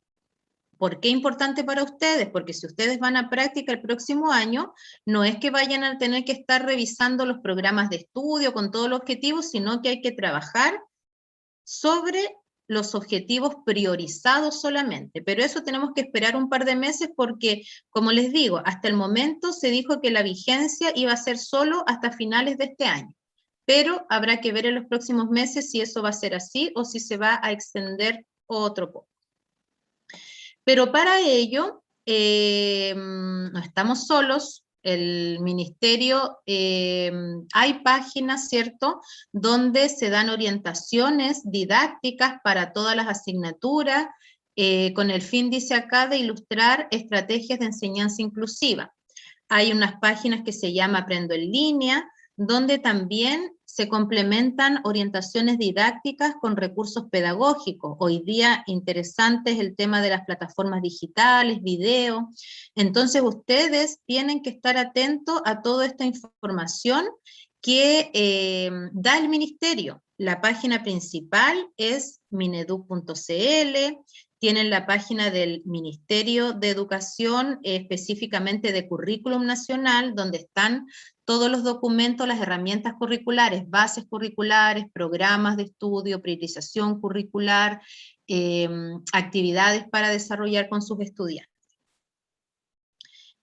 ¿Por qué es importante para ustedes? Porque si ustedes van a práctica el próximo año, no es que vayan a tener que estar revisando los programas de estudio con todos los objetivos, sino que hay que trabajar sobre los objetivos priorizados solamente. Pero eso tenemos que esperar un par de meses porque, como les digo, hasta el momento se dijo que la vigencia iba a ser solo hasta finales de este año. Pero habrá que ver en los próximos meses si eso va a ser así o si se va a extender otro poco. Pero para ello, no estamos solos. El ministerio, hay páginas, ¿cierto?, donde se dan orientaciones didácticas para todas las asignaturas, con el fin, dice acá, de ilustrar estrategias de enseñanza inclusiva. Hay unas páginas que se llama Aprendo en Línea, donde también se complementan orientaciones didácticas con recursos pedagógicos. Hoy día interesante es el tema de las plataformas digitales, video. Entonces ustedes tienen que estar atentos a toda esta información que da el ministerio. La página principal es mineduc.cl, tienen la página del Ministerio de Educación, específicamente de Currículum Nacional, donde están todos los documentos, las herramientas curriculares, bases curriculares, programas de estudio, priorización curricular, actividades para desarrollar con sus estudiantes.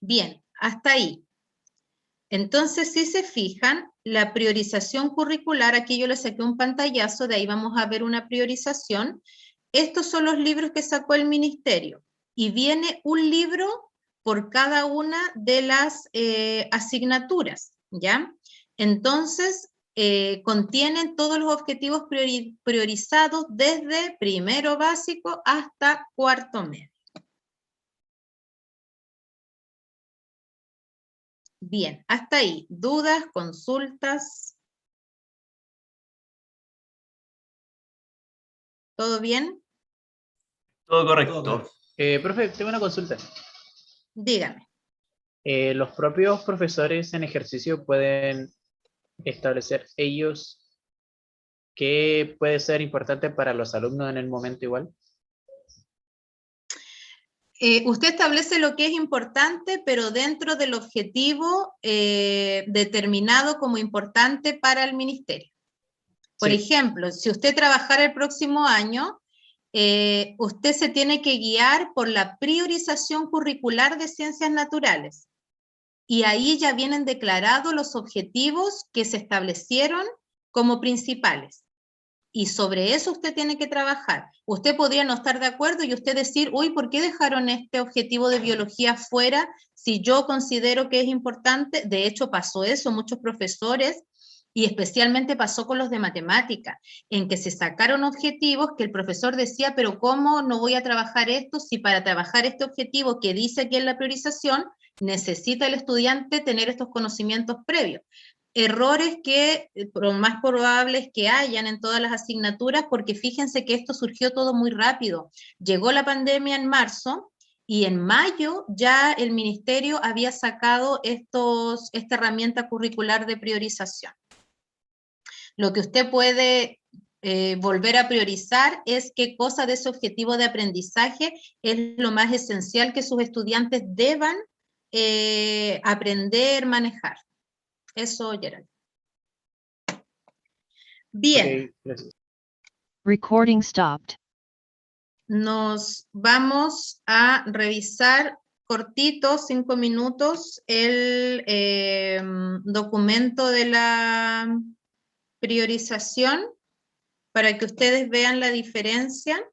Bien, hasta ahí. Entonces, si se fijan, la priorización curricular, aquí yo les saqué un pantallazo, de ahí vamos a ver una priorización. Estos son los libros que sacó el ministerio, y viene un libro por cada una de las asignaturas, ¿ya? Entonces, contienen todos los objetivos priorizados desde primero básico hasta cuarto medio. Bien, hasta ahí. ¿Dudas, consultas? ¿Todo bien? Todo correcto. Profe, tengo una consulta. Dígame. ¿Los propios profesores en ejercicio pueden establecer ellos qué puede ser importante para los alumnos en el momento igual? Usted establece lo que es importante, pero dentro del objetivo determinado como importante para el ministerio. Por ejemplo, si usted trabajara el próximo año, usted se tiene que guiar por la priorización curricular de ciencias naturales. Y ahí ya vienen declarados los objetivos que se establecieron como principales. Y sobre eso usted tiene que trabajar. Usted podría no estar de acuerdo y usted decir, uy, ¿por qué dejaron este objetivo de biología fuera si yo considero que es importante? De hecho, pasó eso, muchos profesores, y especialmente pasó con los de matemática, en que se sacaron objetivos que el profesor decía, pero ¿cómo no voy a trabajar esto si para trabajar este objetivo que dice aquí en la priorización, necesita el estudiante tener estos conocimientos previos? Errores que lo más probable es que hayan en todas las asignaturas, porque fíjense que esto surgió todo muy rápido. Llegó la pandemia en marzo, y en mayo ya el ministerio había sacado esta herramienta curricular de priorización. Lo que usted puede volver a priorizar es qué cosa de ese objetivo de aprendizaje es lo más esencial que sus estudiantes deban aprender, manejar. Eso, Gerald. Bien. Okay, gracias. Recording stopped. Nos vamos a revisar cortito, 5 minutos, el documento de la priorización para que ustedes vean la diferencia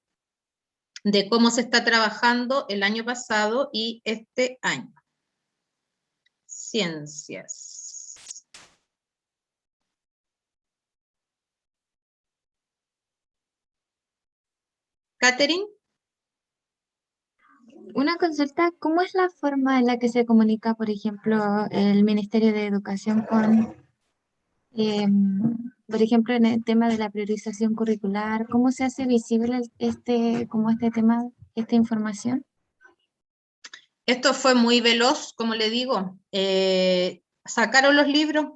de cómo se está trabajando el año pasado y este año. Ciencias. Catherine. Una consulta, ¿cómo es la forma en la que se comunica, por ejemplo, el Ministerio de Educación con, por ejemplo, en el tema de la priorización curricular? ¿Cómo se hace visible este tema, esta información? Esto fue muy veloz, como le digo. Sacaron los libros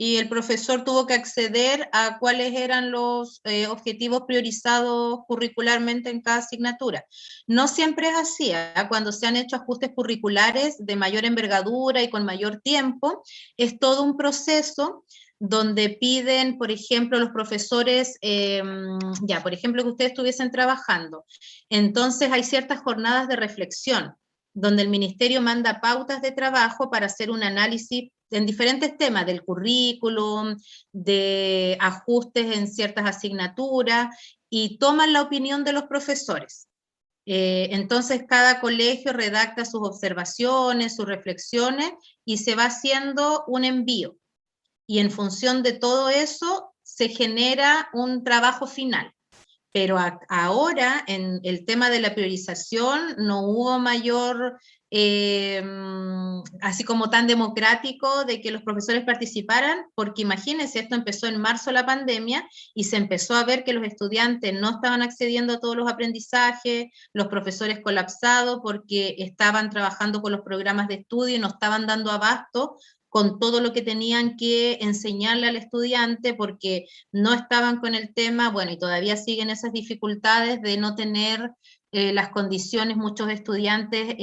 y el profesor tuvo que acceder a cuáles eran los objetivos priorizados curricularmente en cada asignatura. No siempre es así, ¿eh? Cuando se han hecho ajustes curriculares de mayor envergadura y con mayor tiempo, es todo un proceso donde piden, por ejemplo, los profesores, por ejemplo, que ustedes estuviesen trabajando. Entonces hay ciertas jornadas de reflexión, donde el ministerio manda pautas de trabajo para hacer un análisis en diferentes temas, del currículum, de ajustes en ciertas asignaturas, y toman la opinión de los profesores. Entonces cada colegio redacta sus observaciones, sus reflexiones y se va haciendo un envío. Y en función de todo eso se genera un trabajo final. Pero ahora en el tema de la priorización no hubo mayor, así como tan democrático de que los profesores participaran, porque imagínense, esto empezó en marzo la pandemia y se empezó a ver que los estudiantes no estaban accediendo a todos los aprendizajes, los profesores colapsados porque estaban trabajando con los programas de estudio y no estaban dando abasto con todo lo que tenían que enseñarle al estudiante porque no estaban con el tema, bueno, y todavía siguen esas dificultades de no tener las condiciones, muchos estudiantes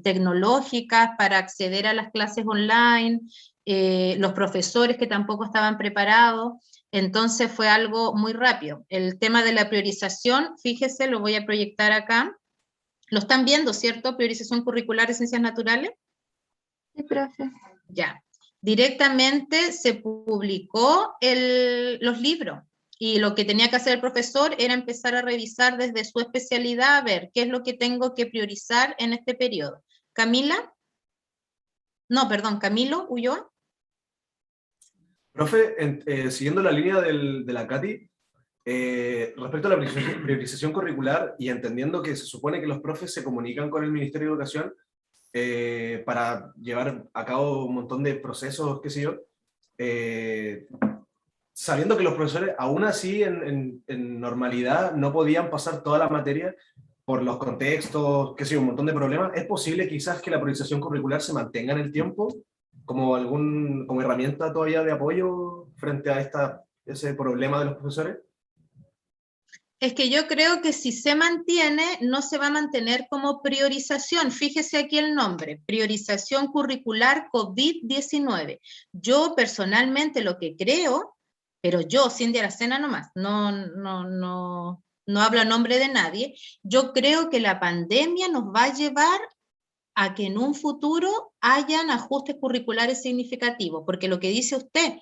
tecnológicas para acceder a las clases online, los profesores que tampoco estaban preparados, entonces fue algo muy rápido. El tema de la priorización, fíjese, lo voy a proyectar acá, lo están viendo, ¿cierto? Priorización curricular de ciencias naturales. Sí, profe. Ya, directamente se publicó los libros y lo que tenía que hacer el profesor era empezar a revisar desde su especialidad, a ver qué es lo que tengo que priorizar en este periodo. ¿Camila? No, perdón, Camilo Ulloa. Profe, siguiendo la línea de la Katy, respecto a la priorización curricular y entendiendo que se supone que los profes se comunican con el Ministerio de Educación, para llevar a cabo un montón de procesos, qué sé yo, sabiendo que los profesores aún así en normalidad no podían pasar toda la materia por los contextos, qué sé yo, un montón de problemas, ¿es posible quizás que la priorización curricular se mantenga en el tiempo como herramienta todavía de apoyo frente a ese problema de los profesores? Es que yo creo que si se mantiene, no se va a mantener como priorización. Fíjese aquí el nombre, priorización curricular COVID-19. Yo personalmente lo que creo, pero yo, Cindy Aracena nomás, no hablo a nombre de nadie, yo creo que la pandemia nos va a llevar a que en un futuro hayan ajustes curriculares significativos, porque lo que dice usted,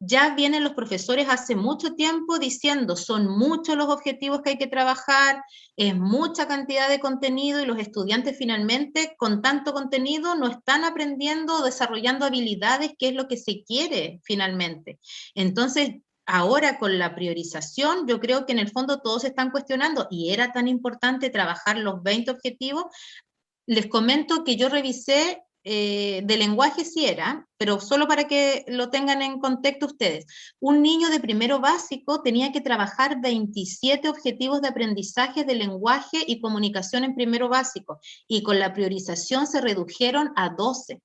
ya vienen los profesores hace mucho tiempo diciendo, son muchos los objetivos que hay que trabajar, es mucha cantidad de contenido y los estudiantes finalmente con tanto contenido no están aprendiendo o desarrollando habilidades, que es lo que se quiere finalmente. Entonces, ahora con la priorización, yo creo que en el fondo todos se están cuestionando, y era tan importante trabajar los 20 objetivos. Les comento que yo revisé de lenguaje sí era, pero solo para que lo tengan en contexto ustedes. Un niño de primero básico tenía que trabajar 27 objetivos de aprendizaje de lenguaje y comunicación en primero básico, y con la priorización se redujeron a 12.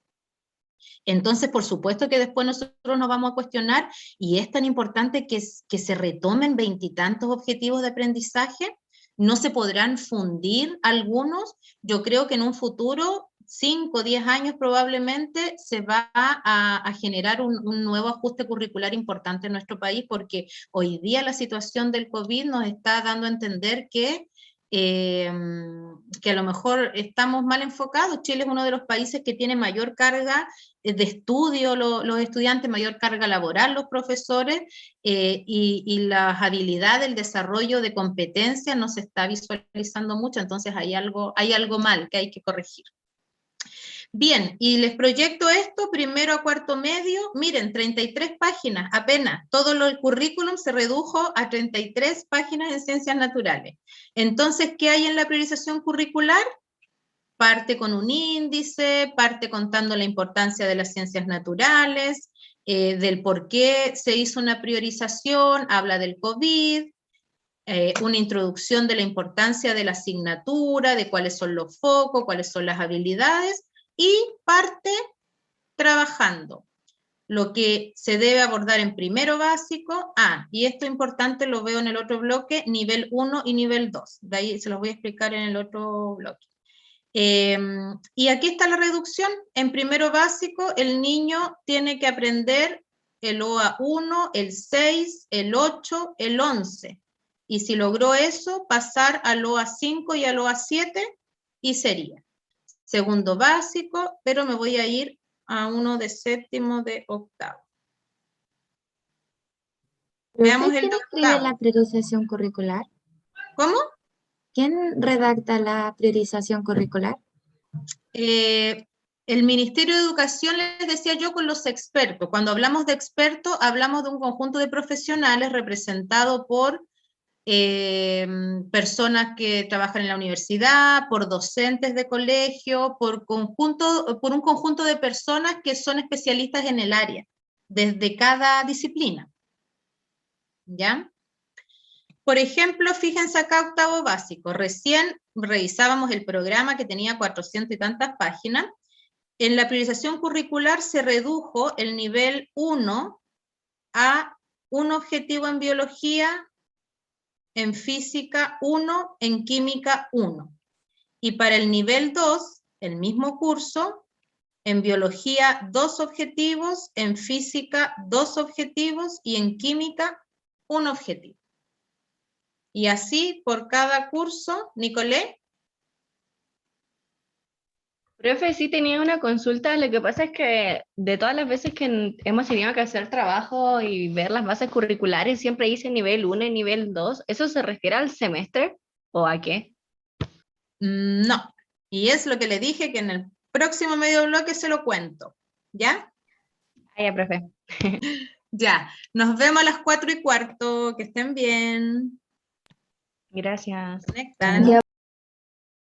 Entonces, por supuesto que después nosotros nos vamos a cuestionar, y es tan importante que se retomen 20 y tantos objetivos de aprendizaje. ¿No se podrán fundir algunos? Yo creo que en un futuro, 5 o 10 años probablemente, se va a generar un nuevo ajuste curricular importante en nuestro país, porque hoy día la situación del COVID nos está dando a entender que a lo mejor estamos mal enfocados. Chile es uno de los países que tiene mayor carga de estudio los estudiantes, mayor carga laboral los profesores, y las habilidades, el desarrollo de competencias no se está visualizando mucho, entonces hay algo mal que hay que corregir. Bien, y les proyecto esto primero a cuarto medio. Miren, 33 páginas apenas. Todo el currículum se redujo a 33 páginas en ciencias naturales. Entonces, ¿qué hay en la priorización curricular? Parte con un índice, parte contando la importancia de las ciencias naturales, del por qué se hizo una priorización, habla del COVID, una introducción de la importancia de la asignatura, de cuáles son los focos, cuáles son las habilidades, y parte trabajando lo que se debe abordar en primero básico. Y esto importante lo veo en el otro bloque, nivel 1 y nivel 2. De ahí se los voy a explicar en el otro bloque. Y aquí está la reducción. En primero básico, el niño tiene que aprender el OA 1, el 6, el 8, el 11. Y si logró eso, pasar al OA 5 y al OA 7, y sería segundo básico, pero me voy a ir a uno de séptimo, de octavo. Veamos ¿Quién el de escribe octavo. la priorización curricular? ¿Cómo? ¿Quién redacta la priorización curricular? El Ministerio de Educación, les decía yo, con los expertos. Cuando hablamos de expertos, hablamos de un conjunto de profesionales representado por personas que trabajan en la universidad, por docentes de colegio, por un conjunto de personas que son especialistas en el área, desde cada disciplina. ¿Ya? Por ejemplo, fíjense acá, octavo básico. Recién revisábamos el programa que tenía 400 y tantas páginas. En la priorización curricular se redujo el nivel 1 a un objetivo en biología, en física 1, en química 1. Y para el nivel 2, el mismo curso, en biología 2 objetivos, en física 2 objetivos y en química 1 objetivo. Y así por cada curso, Nicolé. Profe, sí tenía una consulta. Lo que pasa es que de todas las veces que hemos tenido que hacer trabajo y ver las bases curriculares, siempre dice nivel 1 y nivel 2. ¿Eso se refiere al semestre o a qué? No. Y es lo que le dije, que en el próximo medio bloque se lo cuento. ¿Ya? Ah, ya, profe. Ya. Nos vemos a las 4:15. Que estén bien. Gracias. Conectan. Ya.